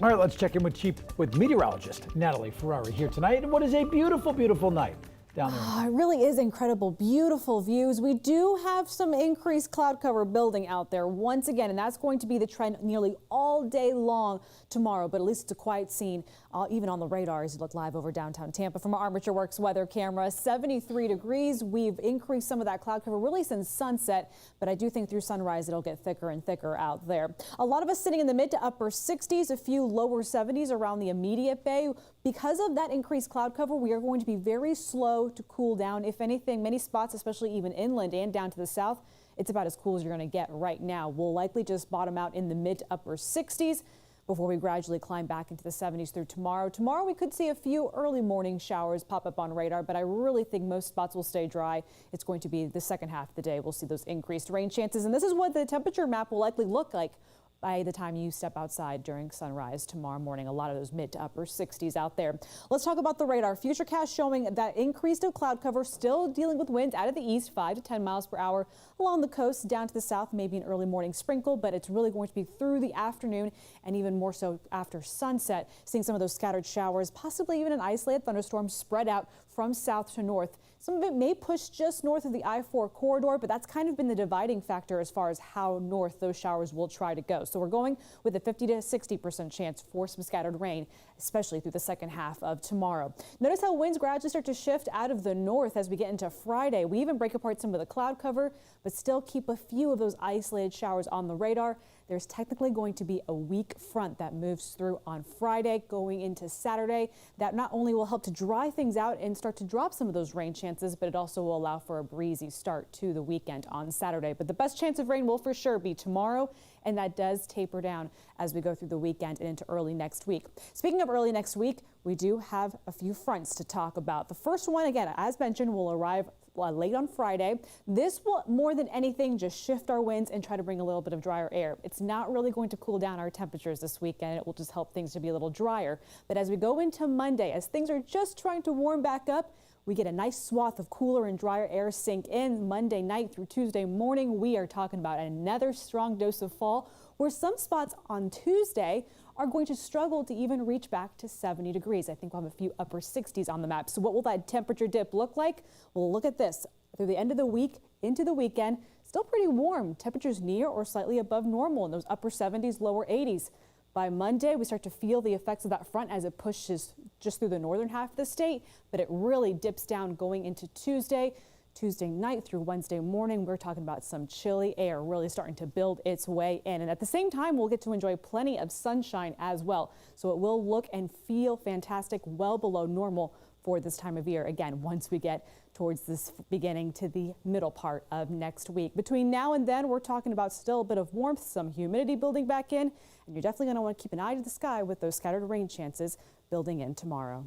All right, let's check in with meteorologist Natalie Ferrari here tonight. And what is a beautiful, beautiful night down there. It really is incredible. Beautiful views. We do have some increased cloud cover building out there once again, and that's going to be the trend nearly all day long tomorrow. But at least it's a quiet scene, even on the radar as you look live over downtown Tampa. From our Armature Works weather camera, 73 degrees. We've increased some of that cloud cover really since sunset, but I do think through sunrise it'll get thicker and thicker out there. A lot of us sitting in the mid to upper 60s, a few lower 70s around the immediate bay. Because of that increased cloud cover, we are going to be very slow to cool down. If anything, many spots, especially even inland and down to the south, it's about as cool as you're going to get right now. We'll likely just bottom out in the mid to upper 60s before we gradually climb back into the 70s through tomorrow. Tomorrow we could see a few early morning showers pop up on radar, but I really think most spots will stay dry. It's going to be the second half of the day. We'll see those increased rain chances, and this is what the temperature map will likely look like by the time you step outside during sunrise tomorrow morning. A lot of those mid to upper 60s out there. Let's talk about the radar. Futurecast showing that increased of cloud cover, still dealing with winds out of the east, 5 to 10 miles per hour along the coast, down to the south, maybe an early morning sprinkle, but it's really going to be through the afternoon and even more so after sunset. Seeing some of those scattered showers, possibly even an isolated thunderstorm spread out from south to north. Some of it may push just north of the I-4 corridor, but that's kind of been the dividing factor as far as how north those showers will try to go. So we're going with a 50 to 60% chance for some scattered rain, especially through the second half of tomorrow. Notice how winds gradually start to shift out of the north as we get into Friday. We even break apart some of the cloud cover, but still keep a few of those isolated showers on the radar. There's technically going to be a weak front that moves through on Friday going into Saturday. That not only will help to dry things out and start to drop some of those rain chances, but it also will allow for a breezy start to the weekend on Saturday. But the best chance of rain will for sure be tomorrow, and that does taper down as we go through the weekend and into early next week. Speaking of early next week, we do have a few fronts to talk about. The first one, again, as mentioned, will arrive late on Friday. This will more than anything just shift our winds and try to bring a little bit of drier air. It's not really going to cool down our temperatures this weekend. It will just help things to be a little drier. But as we go into Monday, as things are just trying to warm back up, we get a nice swath of cooler and drier air sink in Monday night through Tuesday morning. We are talking about another strong dose of fall, where some spots on Tuesday are going to struggle to even reach back to 70 degrees. I think we'll have a few upper 60s on the map. So what will that temperature dip look like? Well, look at this. Through the end of the week into the weekend, still pretty warm. Temperatures near or slightly above normal in those upper 70s, lower 80s. By Monday, we start to feel the effects of that front as it pushes just through the northern half of the state, but it really dips down going into Tuesday. Tuesday night through Wednesday morning, we're talking about some chilly air really starting to build its way in. And at the same time, we'll get to enjoy plenty of sunshine as well. So it will look and feel fantastic, well below normal for this time of year. Again, once we get towards this beginning to the middle part of next week. Between now and then, we're talking about still a bit of warmth, some humidity building back in, and you're definitely going to want to keep an eye to the sky with those scattered rain chances building in tomorrow.